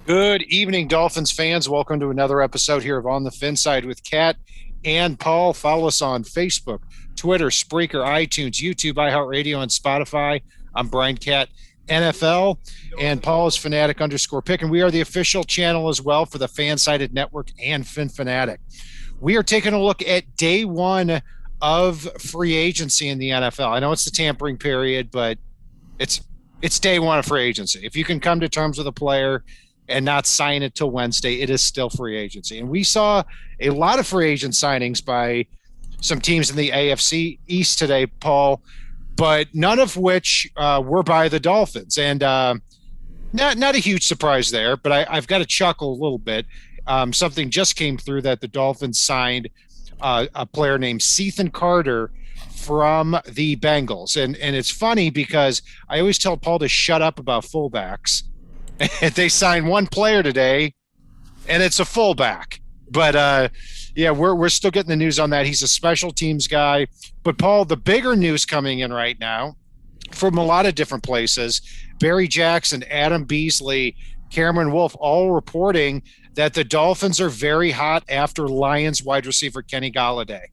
Good evening, Dolphins fans. Welcome to another episode here of On the FinSide with Kat and Paul. Follow us on Facebook, Twitter, Spreaker, iTunes, YouTube, iHeartRadio, and Spotify. I'm Brian Cat NFL, and Paul is Fanatic_Pick, and we are the official channel as well for the Fansided Network and FinFanatic. We are taking a look at day one of free agency in the NFL. I know it's the tampering period, but it's day one of free agency. If you can come to terms with a player and not sign it till Wednesday, it is still free agency. And we saw a lot of free agent signings by some teams in the AFC East today, Paul, but none of which were by the Dolphins. And not a huge surprise there, but I've got to chuckle a little bit. Something just came through that the Dolphins signed a player named Ethan Carter from the Bengals. And it's funny because I always tell Paul to shut up about fullbacks. And they signed one player today, and it's a fullback. But yeah, we're still getting the news on that. He's a special teams guy. But Paul, the bigger news coming in right now from a lot of different places: Barry Jackson, Adam Beasley, Cameron Wolf, all reporting that the Dolphins are very hot after Lions wide receiver Kenny Golladay.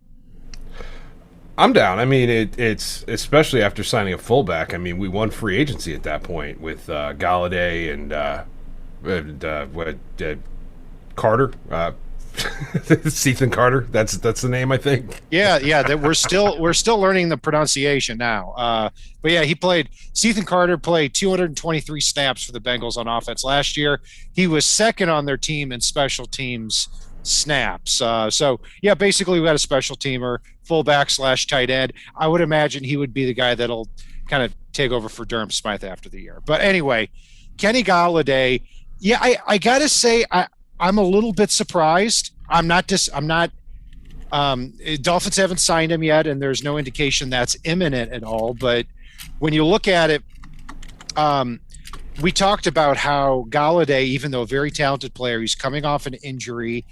I'm down. I mean, it's especially after signing a fullback. I mean, we won free agency at that point with Galladay and Carter, Ethan Carter. That's the name, I think. Yeah. That we're still learning the pronunciation now. But yeah, Ethan Carter played 223 snaps for the Bengals on offense last year. He was second on their team in special teams snaps. So yeah, basically we got a special teamer, fullback / tight end. I would imagine he would be the guy that'll kind of take over for Durham Smythe after the year. But anyway, Kenny Golladay, yeah, I gotta say I'm a little bit surprised. Dolphins haven't signed him yet, and there's no indication that's imminent at all. But when you look at it, we talked about how Golladay, even though a very talented player, he's coming off an injury,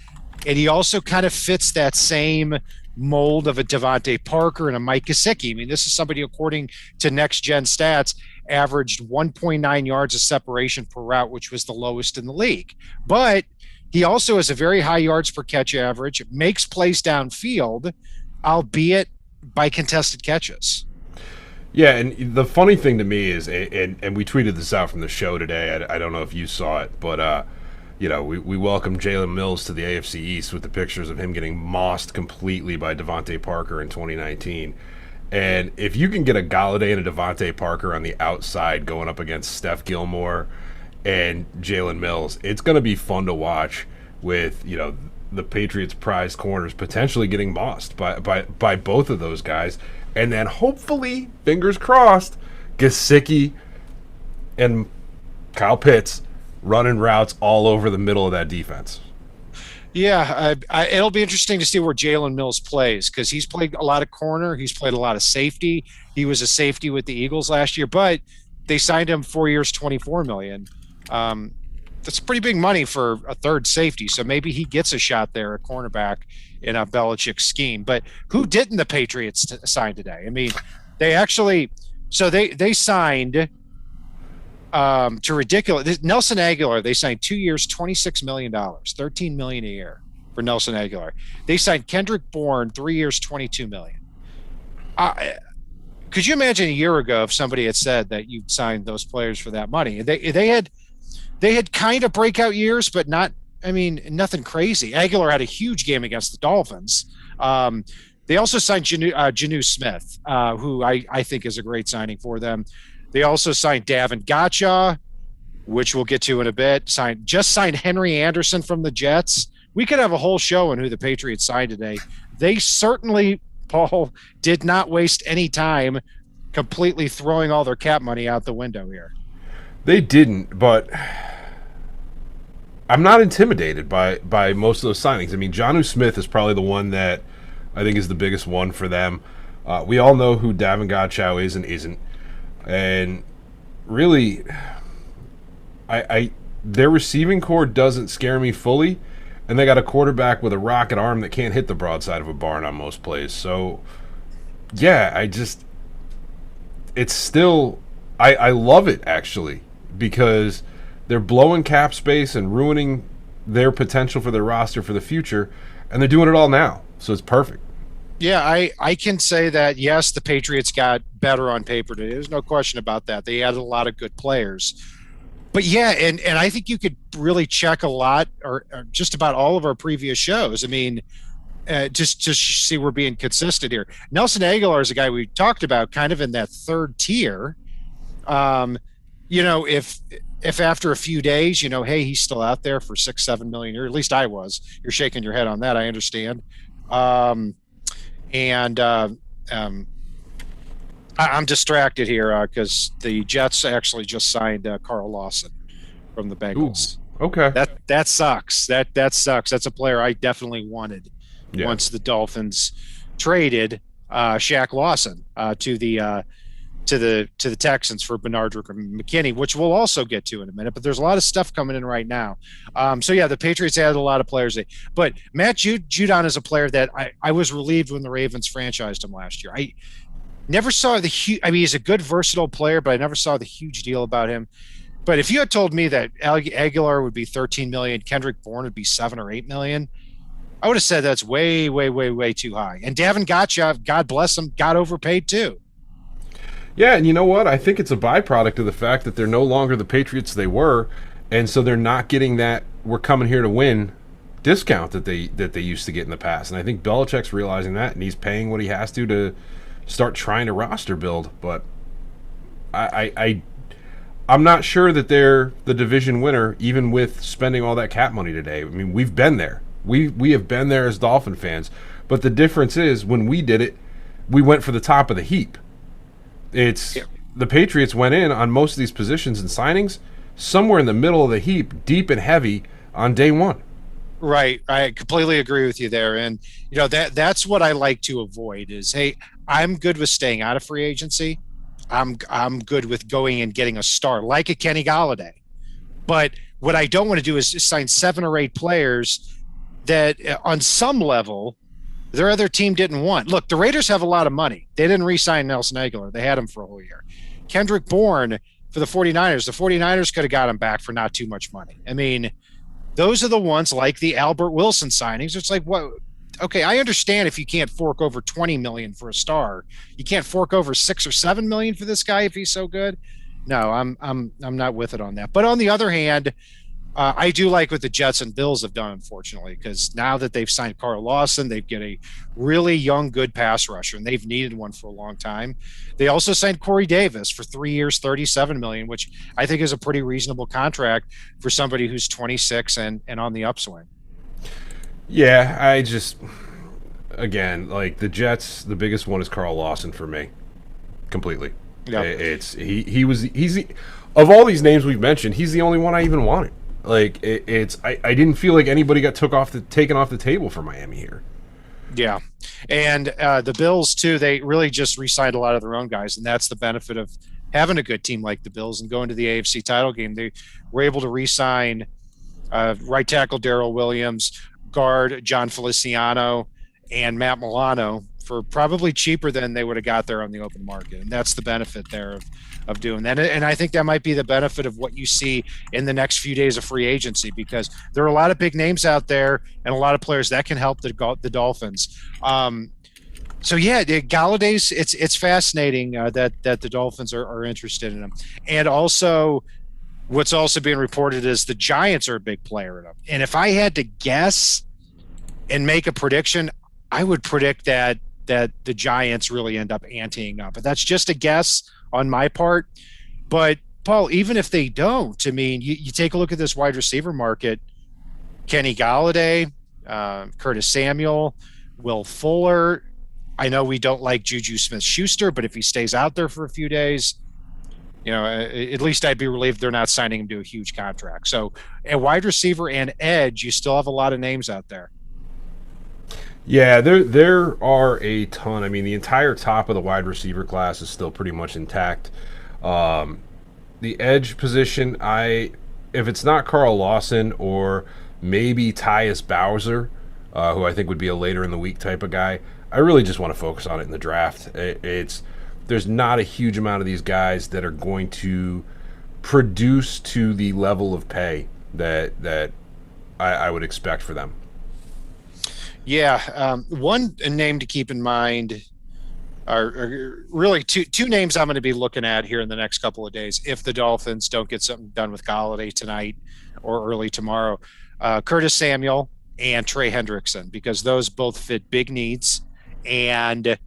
and he also kind of fits that same mold of a Devontae Parker and a Mike Gesicki. I mean, this is somebody, according to Next Gen Stats, averaged 1.9 yards of separation per route, which was the lowest in the league. But he also has a very high yards per catch average, makes plays downfield, albeit by contested catches. Yeah, and the funny thing to me is, and we tweeted this out from the show today. I don't know if you saw it, but we welcomed Jalen Mills to the AFC East with the pictures of him getting mossed completely by Devontae Parker in 2019. And if you can get a Galladay and a Devontae Parker on the outside going up against Steph Gilmore and Jalen Mills, it's going to be fun to watch with, the Patriots' prized corners potentially getting mossed by both of those guys. And then hopefully, fingers crossed, Gesicki and Kyle Pitts running routes all over the middle of that defense. Yeah, it'll be interesting to see where Jalen Mills plays, because he's played a lot of corner. He's played a lot of safety. He was a safety with the Eagles last year, but they signed him 4 years, $24 million. That's pretty big money for a third safety, so maybe he gets a shot there at cornerback in a Belichick scheme. But who didn't the Patriots sign today? I mean, they actually – so they signed – to ridiculous. Nelson Aguilar, they signed 2 years, $26 million, $13 million a year for Nelson Aguilar. They signed Kendrick Bourne, 3 years, $22 million. Could you imagine a year ago if somebody had said that you'd signed those players for that money? They had kind of breakout years, but nothing crazy. Aguilar had a huge game against the Dolphins. They also signed Janu Smith, who I think is a great signing for them. They also signed Davin Gotcha, which we'll get to in a bit. Signed Henry Anderson from the Jets. We could have a whole show on who the Patriots signed today. They certainly, Paul, did not waste any time completely throwing all their cap money out the window here. They didn't, but I'm not intimidated by most of those signings. I mean, Jonnu Smith is probably the one that I think is the biggest one for them. We all know who Davin Gotcha is and isn't. And really, their receiving core doesn't scare me fully, and they got a quarterback with a rocket arm that can't hit the broadside of a barn on most plays. So, yeah, I love it, actually, because They're blowing cap space and ruining their potential for their roster for the future, and they're doing it all now. So it's perfect. Yeah, I can say that, yes, the Patriots got better on paper today. There's no question about that. They added a lot of good players. But yeah, and I think you could really check a lot or just about all of our previous shows. I mean, just see we're being consistent here. Nelson Aguilar is a guy we talked about kind of in that third tier. If after a few days, hey, he's still out there for 6-7 million, or at least I was. You're shaking your head on that. I understand. I'm distracted here because the Jets actually just signed Carl Lawson from the Bengals. Ooh, okay, that sucks. That sucks. That's a player I definitely wanted once the Dolphins traded Shaq Lawson to the Texans for Bernard McKinney, which we'll also get to in a minute. But there's a lot of stuff coming in right now. The Patriots added a lot of players. But Matt Judon is a player that I was relieved when the Ravens franchised him last year. I never saw he's a good, versatile player, but I never saw the huge deal about him. But if you had told me that Aguilar would be 13 million, Kendrick Bourne would be 7 or 8 million, I would have said that's way, way, way, way too high. And Davin Gotcha, God bless him, got overpaid too. Yeah, and you know what? I think it's a byproduct of the fact that they're no longer the Patriots they were, and so they're not getting that "we're coming here to win" discount that they used to get in the past. And I think Belichick's realizing that, and he's paying what he has to start trying to roster build. But I'm not sure that they're the division winner, even with spending all that cap money today. I mean, we've been there. We have been there as Dolphin fans. But the difference is, when we did it, we went for the top of the heap. The Patriots went in on most of these positions and signings somewhere in the middle of the heap, deep and heavy on day one. Right. I completely agree with you there. And, that's what I like to avoid is, hey, I'm good with staying out of free agency. I'm good with going and getting a star like a Kenny Golladay. But what I don't want to do is just sign 7 or 8 players that on some level their other team didn't want. Look, the Raiders have a lot of money. They didn't re-sign Nelson Aguilar. They had him for a whole year. Kendrick Bourne for the 49ers. The 49ers could have got him back for not too much money. I mean, those are the ones like the Albert Wilson signings. It's like, what? Okay, I understand if you can't fork over 20 million for a star. You can't fork over 6 or 7 million for this guy if he's so good. No, I'm not with it on that. But on the other hand, I do like what the Jets and Bills have done, unfortunately, because now that they've signed Carl Lawson, they've got a really young, good pass rusher, and they've needed one for a long time. They also signed Corey Davis for 3 years, $37 million, which I think is a pretty reasonable contract for somebody who's 26 and on the upswing. Yeah, again, like the Jets, the biggest one is Carl Lawson for me, completely. Yeah, he's of all these names we've mentioned, he's the only one I even wanted. Like I didn't feel like anybody got taken off the table for Miami here. Yeah, and the Bills too. They really just re-signed a lot of their own guys, and that's the benefit of having a good team like the Bills and going to the AFC title game. They were able to re-sign right tackle Darrell Williams, guard John Feliciano, and Matt Milano for probably cheaper than they would have got there on the open market, and that's the benefit there of doing that. And I think that might be the benefit of what you see in the next few days of free agency, because there are a lot of big names out there and a lot of players that can help the Dolphins. So yeah, Galladay's it's fascinating that the Dolphins are interested in him. And also what's also being reported is the Giants are a big player in him. And if I had to guess and make a prediction, I would predict that the Giants really end up anteing up. But that's just a guess on my part. But Paul, even if they don't, I mean, you take a look at this wide receiver market. Kenny Golladay, Curtis Samuel, Will Fuller. I know we don't like Juju Smith-Schuster, but if he stays out there for a few days, at least I'd be relieved they're not signing him to a huge contract. So a wide receiver and edge, you still have a lot of names out there. Yeah, there are a ton. I mean, the entire top of the wide receiver class is still pretty much intact. The edge position, if it's not Carl Lawson or maybe Tyus Bowser, who I think would be a later in the week type of guy, I really just want to focus on it in the draft. There's not a huge amount of these guys that are going to produce to the level of pay that I would expect for them. Yeah, one name to keep in mind are really two names I'm going to be looking at here in the next couple of days if the Dolphins don't get something done with Galladay tonight or early tomorrow. Curtis Samuel and Trey Hendrickson, because those both fit big needs. And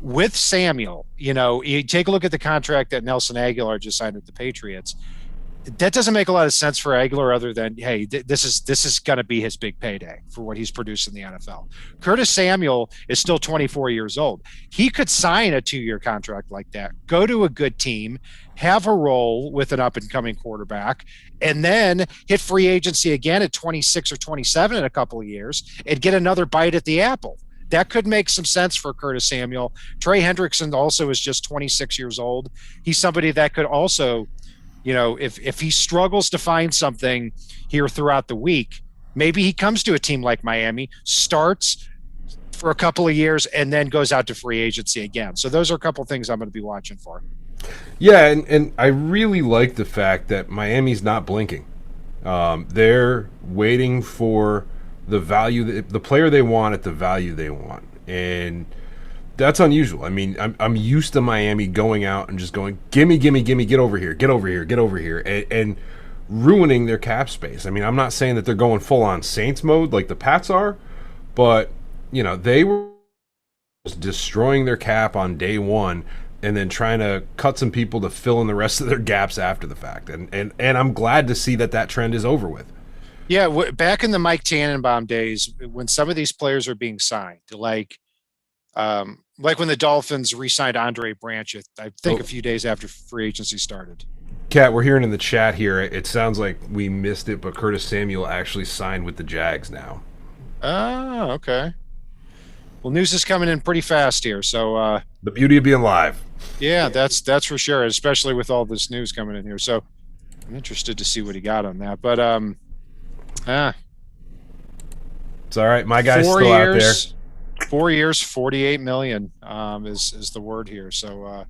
with Samuel, you take a look at the contract that Nelson Aguilar just signed with the Patriots. That doesn't make a lot of sense for Aguilar other than, hey, this is going to be his big payday for what he's produced in the NFL. Curtis Samuel is still 24 years old. He could sign a 2-year contract like that, go to a good team, have a role with an up-and-coming quarterback, and then hit free agency again at 26 or 27 in a couple of years and get another bite at the apple. That could make some sense for Curtis Samuel. Trey Hendrickson also is just 26 years old. He's somebody that could also, if he struggles to find something here throughout the week, maybe he comes to a team like Miami, starts for a couple of years, and then goes out to free agency again. So those are a couple of things I'm going to be watching for. Yeah, and I really like the fact that Miami's not blinking. They're waiting for the value, the player they want at the value they want. And that's unusual. I mean, I'm used to Miami going out and just going, gimme, get over here, and ruining their cap space. I mean, I'm not saying that they're going full on Saints mode like the Pats are, but they were destroying their cap on day one and then trying to cut some people to fill in the rest of their gaps after the fact. And I'm glad to see that trend is over with. Yeah, back in the Mike Tannenbaum days, when some of these players are being signed, like when the Dolphins re-signed Andre Branch, I think a few days after free agency started. Kat, we're hearing in the chat here, it sounds like we missed it, but Curtis Samuel actually signed with the Jags now. Oh, okay. Well, news is coming in pretty fast here, so the beauty of being live. Yeah, that's for sure, especially with all this news coming in here. So I'm interested to see what he got on that. But it's all right. My guy's still out there. 4 years, $48 million is the word here. So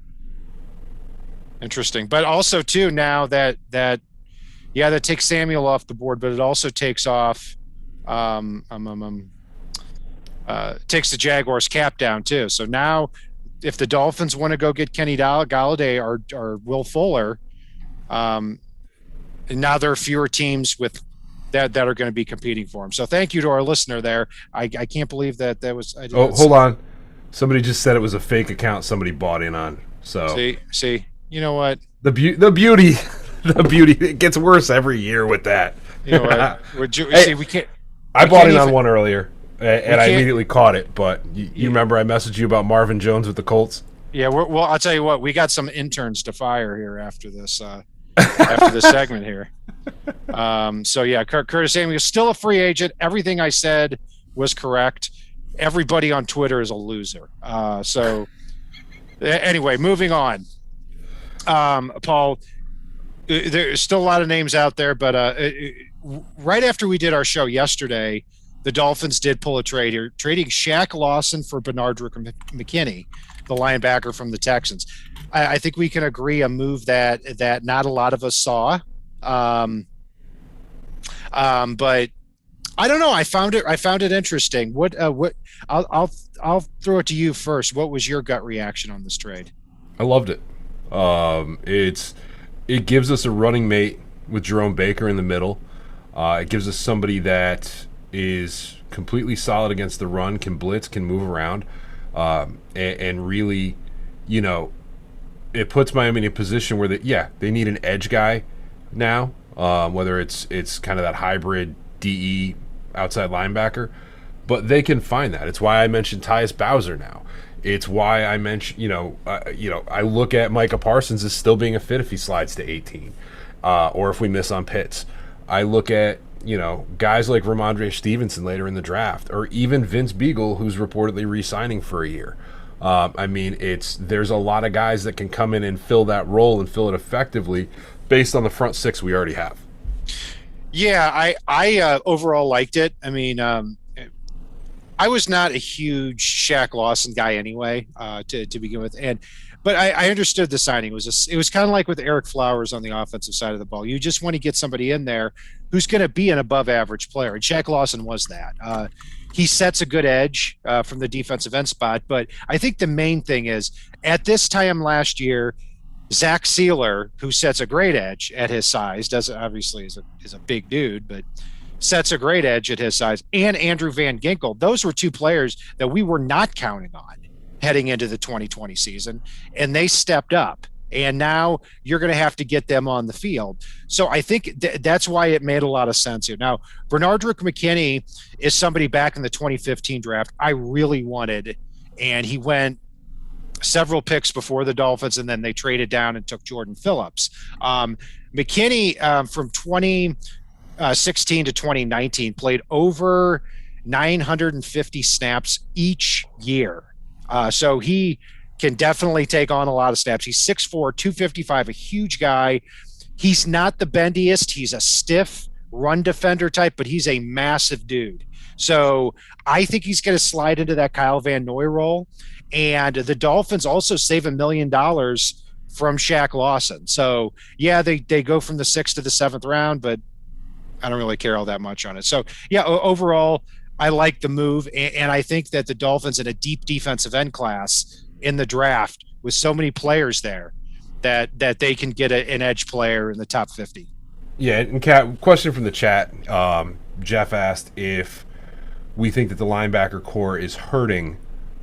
interesting. But also too, now that takes Samuel off the board, but it also takes off takes the Jaguars cap down too. So now if the Dolphins want to go get Kenny Galladay or Will Fuller, and now there are fewer teams with that are going to be competing for him. So thank you to our listener there. I can't believe that was. Hold on. Somebody just said it was a fake account somebody bought in on. So see, you know what? The beauty, it gets worse every year with that. You know what? We can't. I bought in on one earlier, and I immediately caught it. But you remember I messaged you about Marvin Jones with the Colts? Yeah, well, I'll tell you what. We got some interns to fire here after this. After this segment here. So yeah, Curtis Samuel is still a free agent. Everything I said was correct. Everybody on Twitter is a loser. So anyway, moving on. Paul, there's still a lot of names out there, but right after we did our show yesterday, the Dolphins did pull a trade here, trading Shaq Lawson for Bernard McKinney, the linebacker from the Texans. I think we can agree a move that not a lot of us saw. But I don't know. I found it interesting. What I'll throw it to you first. What was your gut reaction on this trade? I loved it. It gives us a running mate with Jerome Baker in the middle. It gives us somebody that is completely solid against the run, can blitz, can move around, and really, it puts Miami in a position where they need an edge guy now, whether it's kind of that hybrid DE outside linebacker, but they can find that. It's why I mentioned Tyus Bowser now. It's why I mentioned, I look at Micah Parsons as still being a fit if he slides to 18, or if we miss on Pitts. I look at, guys like Ramondre Stevenson later in the draft, or even Vince Beagle, who's reportedly re-signing for a year. There's a lot of guys that can come in and fill that role and fill it effectively based on the front six we already have. Yeah, I overall liked it. I mean, I was not a huge Shaq Lawson guy anyway, to begin with, but I understood the signing it was kind of like with Eric Flowers on the offensive side of the ball. You just want to get somebody in there who's going to be an above average player, and Shaq Lawson was that. He sets a good edge from the defensive end spot, but I think the main thing is at this time last year, Zach Sealer, who sets a great edge at his size, doesn't obviously is a big dude, but sets a great edge at his size, and Andrew Van Ginkel. Those were two players that we were not counting on heading into the 2020 season, and they stepped up. And now you're going to have to get them on the field. So I think that's why it made a lot of sense here. Now, Bernardrick McKinney is somebody back in the 2015 draft I really wanted, and he went several picks before the Dolphins, and then they traded down and took Jordan Phillips. McKinney from 2016 to 2019 played over 950 snaps each year. So he can definitely take on a lot of snaps. He's 6'4", 255, a huge guy. He's not the bendiest. He's a stiff run defender type, but he's a massive dude. So I think he's going to slide into that Kyle Van Noy role. And the Dolphins also save $1 million from Shaq Lawson. So, yeah, they go from the 6th to the 7th round, but I don't really care all that much on it. So, yeah, overall, I like the move. And I think that the Dolphins in a deep defensive end class in the draft with so many players there that they can get an edge player in the top 50. Yeah, and Kat, question from the chat. Jeff asked if we think that the linebacker core is hurting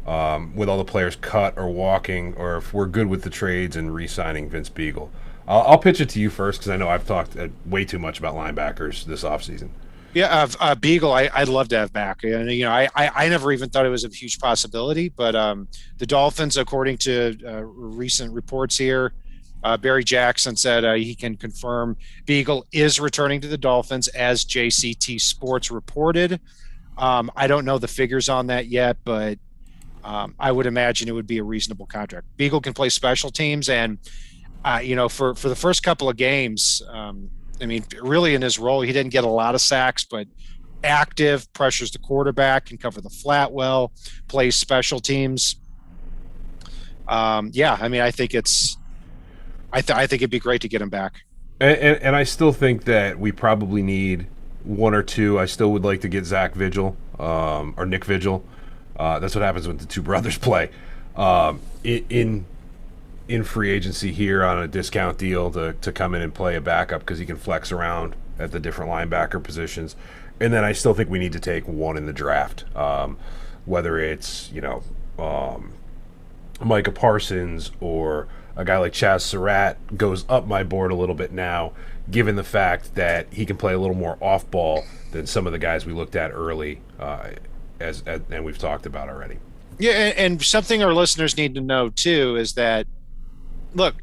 with all the players cut or walking, or if we're good with the trades and re-signing Vince Beagle. I'll pitch it to you first because I know I've talked way too much about linebackers this offseason. Yeah, Beagle, I'd love to have back. And, I never even thought it was a huge possibility, but the Dolphins, according to recent reports here, Barry Jackson said he can confirm Beagle is returning to the Dolphins, as JCT Sports reported. I don't know the figures on that yet, but I would imagine it would be a reasonable contract. Beagle can play special teams, and for the first couple of games, really in his role, he didn't get a lot of sacks, but active, pressures the quarterback, can cover the flat well, plays special teams. I think I think it'd be great to get him back. And I still think that we probably need one or two. I still would like to get Zach Vigil or Nick Vigil. That's what happens when the two brothers play in free agency here on a discount deal to come in and play a backup because he can flex around at the different linebacker positions. And then I still think we need to take one in the draft, whether it's Micah Parsons or a guy like Chaz Surratt goes up my board a little bit now, given the fact that he can play a little more off ball than some of the guys we looked at early, and we've talked about already. Yeah, and something our listeners need to know too is that, look,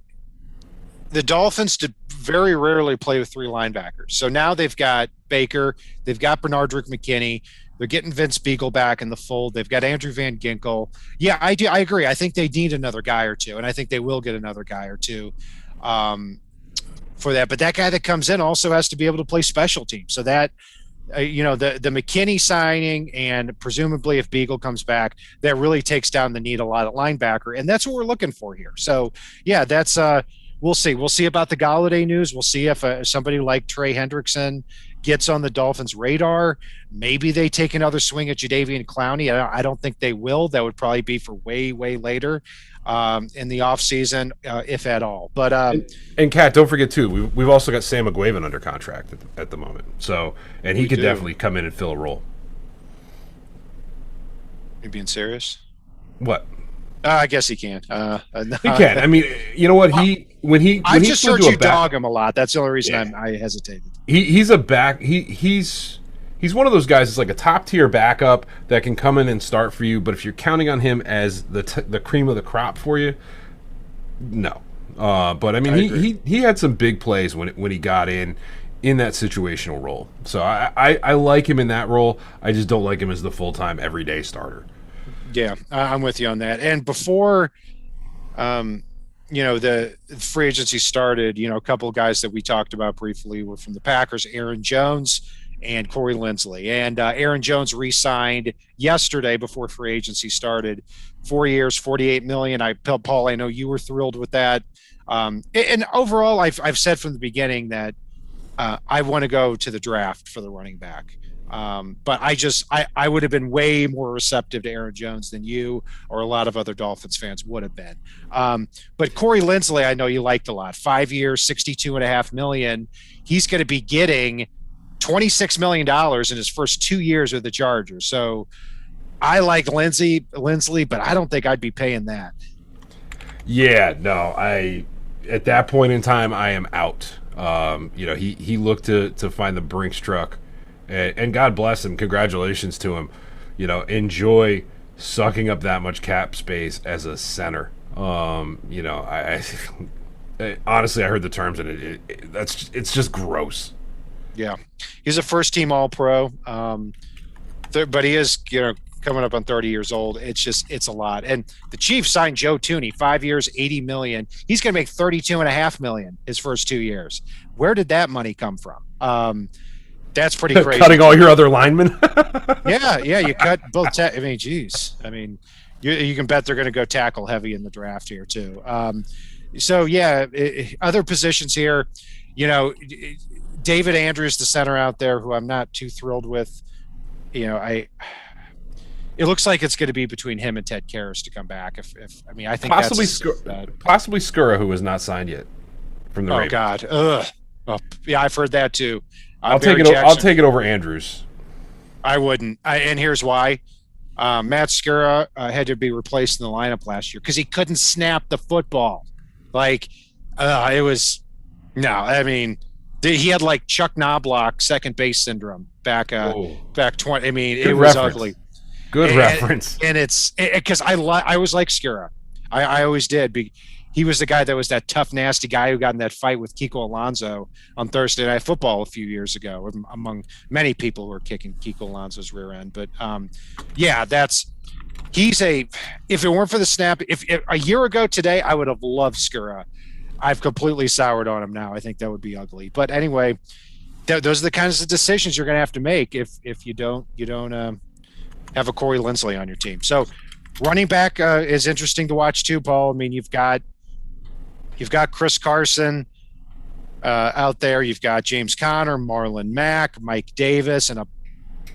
the Dolphins very rarely play with three linebackers. So now they've got Baker, they've got Bernardrick McKinney, they're getting Vince Beagle back in the fold. They've got Andrew Van Ginkel. Yeah, I agree. I think they need another guy or two, and I think they will get another guy or two for that. But that guy that comes in also has to be able to play special teams. So that, the McKinney signing, and presumably if Beagle comes back, that really takes down the need a lot at linebacker, and that's what we're looking for here. So, yeah, that's we'll see. We'll see about the Golladay news. We'll see if somebody like Trey Hendrickson gets on the Dolphins' radar. Maybe they take another swing at Jadeveon Clowney. I don't think they will. That would probably be for way, way later in the offseason, if at all. But and Kat, don't forget too, we've also got Sam McGuavin under contract at the moment. So, and he could definitely come in and fill a role. You being serious? What? I guess he can. He can. I mean, you know what? I just heard you dog him a lot. That's the only reason I hesitated. He's a back. He's one of those guys that's like a top tier backup that can come in and start for you. But if you're counting on him as the cream of the crop for you, no. But I mean, he had some big plays when he got in that situational role. So I like him in that role. I just don't like him as the full-time everyday starter. Yeah, I'm with you on that. And before, the free agency started, a couple of guys that we talked about briefly were from the Packers, Aaron Jones and Corey Linsley. And Aaron Jones re-signed yesterday before free agency started. 4 years, $48 million. Paul, I know you were thrilled with that. And overall, I've said from the beginning that I want to go to the draft for the running back. But I would have been way more receptive to Aaron Jones than you or a lot of other Dolphins fans would have been. But Corey Linsley, I know you liked a lot. 5 years, $62.5 million. He's going to be getting $26 million in his first 2 years with the Chargers. So I like Linsley, but I don't think I'd be paying that. Yeah, no, at that point in time, I am out. He looked to find the Brinks truck. And God bless him. Congratulations to him. Enjoy sucking up that much cap space as a center. I honestly, I heard the terms and it's just gross. Yeah, he's a first-team All-Pro, but he is coming up on 30 years old. It's a lot. And the Chiefs signed Joe Thuney, 5 years, $80 million. He's going to make $32.5 million his first 2 years. Where did that money come from? That's pretty crazy. Cutting all your other linemen. yeah, you cut both. Geez. You can bet they're going to go tackle heavy in the draft here too. Other positions here. David Andrews, the center out there, who I'm not too thrilled with. It looks like it's going to be between him and Ted Karras to come back. I think possibly Skura, who was not signed yet from the Ravens. God. Ugh. Oh, yeah, I've heard that too. I'll take it over Andrews. I wouldn't. And here's why. Matt Skura had to be replaced in the lineup last year because he couldn't snap the football. It was he had like Chuck Knobloch second base syndrome back 20. It was ugly. Good reference. And it's because I always like Skura. I always did. He was the guy that was that tough, nasty guy who got in that fight with Kiko Alonso on Thursday Night Football a few years ago, among many people who were kicking Kiko Alonso's rear end. But if it weren't for the snap, if a year ago today, I would have loved Skura. I've completely soured on him now. I think that would be ugly. But anyway, those are the kinds of decisions you're going to have to make if you don't have a Corey Linsley on your team. So running back is interesting to watch too, Paul. You've got Chris Carson out there. You've got James Conner, Marlon Mack, Mike Davis, and a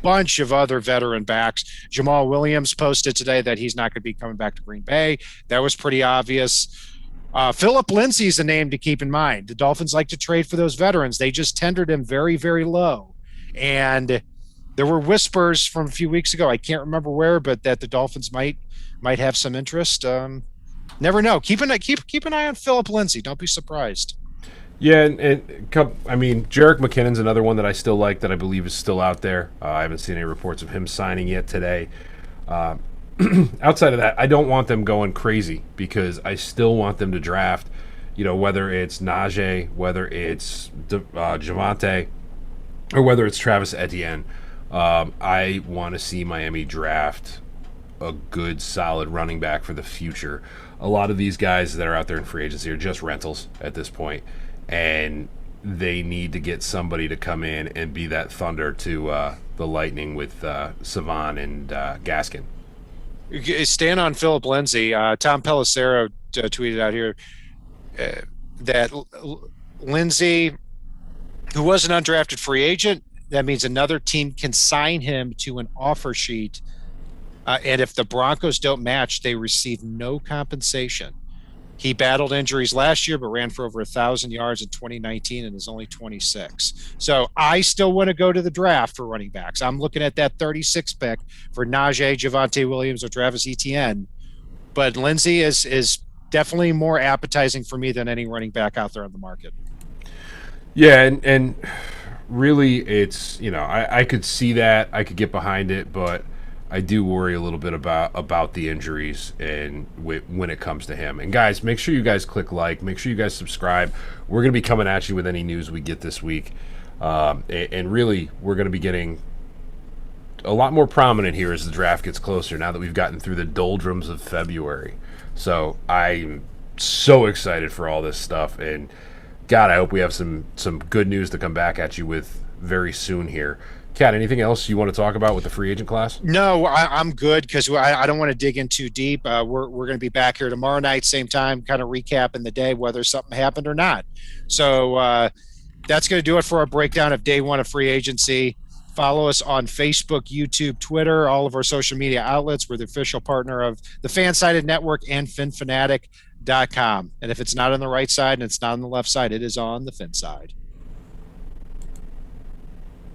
bunch of other veteran backs. Jamal Williams posted today that he's not going to be coming back to Green Bay. That was pretty obvious. Philip Lindsay's a name to keep in mind. The Dolphins like to trade for those veterans. They just tendered him very, very low. And there were whispers from a few weeks ago, I can't remember where, but that the Dolphins might have some interest. Never know. Keep an eye on Philip Lindsay. Don't be surprised. Yeah, and Jerick McKinnon's another one that I still like that I believe is still out there. I haven't seen any reports of him signing yet today. Outside of that, I don't want them going crazy because I still want them to draft, whether it's Najee, whether it's Javonte, or whether it's Travis Etienne. I want to see Miami draft a good, solid running back for the future. A lot of these guys that are out there in free agency are just rentals at this point, and they need to get somebody to come in and be that thunder to the Lightning with Savan and Gaskin. Stand on Philip Lindsay. Tom Pelissero tweeted out here that Lindsay, who was an undrafted free agent, that means another team can sign him to an offer sheet. And if the Broncos don't match, they receive no compensation. He battled injuries last year, but ran for over 1,000 yards in 2019 and is only 26. So I still want to go to the draft for running backs. I'm looking at that 36 pick for Najee, Javonte Williams, or Travis Etienne. But Lindsay is definitely more appetizing for me than any running back out there on the market. Yeah, and really it's, I could see that. I could get behind it, but I do worry a little bit about the injuries and when it comes to him. And guys, make sure you guys click like. Make sure you guys subscribe. We're going to be coming at you with any news we get this week. And really, we're going to be getting a lot more prominent here as the draft gets closer now that we've gotten through the doldrums of February. So I'm so excited for all this stuff. And God, I hope we have some good news to come back at you with very soon here. Kat, anything else you want to talk about with the free agent class? No, I'm good because I don't want to dig in too deep. We're going to be back here tomorrow night, same time, kind of recapping the day, whether something happened or not. So that's going to do it for our breakdown of day one of free agency. Follow us on Facebook, YouTube, Twitter, all of our social media outlets. We're the official partner of the FanSide Network and FinFanatic.com. And if it's not on the right side and it's not on the left side, it is on the Fin side.